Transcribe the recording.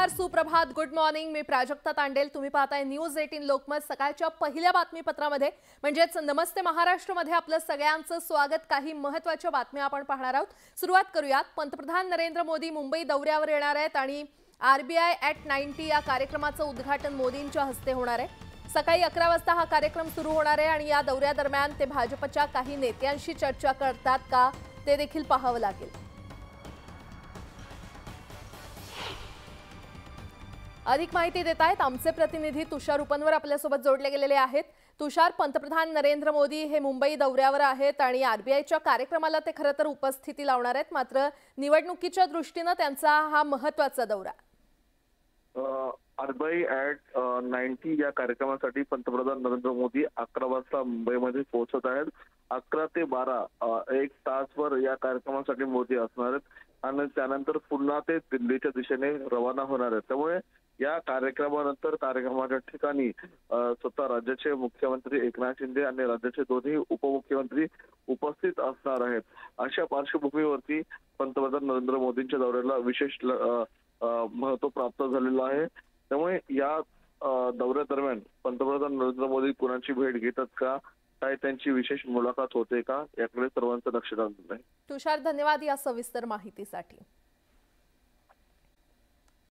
नमस्कार, सुप्रभात, good morning. मी प्राजक्ता तांडेल. तुम्ही पाहताय न्यूज 18 लोकमत. सकाळच्या पहिल्या बातमीपत्रामध्ये म्हणजेच नमस्ते महाराष्ट्रमध्ये आपलं सगळ्यांचं स्वागत. काही महत्त्वाच्या बातम्या आपण पाहणार आहोत. सुरुवात करूयात. पंतप्रधान नरेंद्र मोदी मुंबई दौऱ्यावर येणार आहेत आणि RBI at 90 या कार्यक्रमाचं उद्घाटन मोदींच्या हस्ते होणार आहे. सकाळी 11 वाजता हा कार्यक्रम सुरू होणार आहे आणि या दौऱ्यादरम्यान ते भाजपच्या काही नेत्यांशी चर्चा करतात का ते देखील पाहावं लागेल. अधिक माहिती देत आहेत आमचे प्रतिनिधी तुषार उपनवर आपल्यासोबत जोडले गेलेले आहेत. तुषार, पंतप्रधान नरेंद्र मोदी हे मुंबई दौऱ्यावर आहेत आणि RBIच्या कार्यक्रमाला ते खरं तर उपस्थिती लावणार आहेत, मात्र निवडणुकीच्या दृष्टीने त्यांचा हा महत्त्वाचा दौरा. RBI at 90 या कार्यक्रमासाठी पंतप्रधान नरेंद्र मोदी 11 वाजता मुंबईमध्ये पोहोचत आहेत. 11 ते 12 एक तासभर या कार्यक्रमासाठी मोदी असणार आहेत आणि त्यानंतर पुन्हा ते दिल्लीच्या दिशेने रवाना होणार आहेत. त्यामुळे या कार्यक्रमानंतर कार्यक्रमाच्या ठिकाणी स्वतः राज्याचे मुख्यमंत्री एकनाथ शिंदे आणि राज्याचे दोन्ही उपमुख्यमंत्री उपस्थित असणार आहेत. अशा पार्श्वभूमीवरती पंतप्रधान नरेंद्र मोदींच्या दौऱ्याला विशेष महत्त्व प्राप्त झालेलं आहे. त्यामुळे या दौऱ्यादरम्यान पंतप्रधान नरेंद्र मोदी कुणाची भेट घेतात का, काय त्यांची विशेष मुलाखत होते का, याकडे सर्वांचं लक्ष लागलेलं आहे. तुषार, धन्यवाद या सविस्तर माहितीसाठी.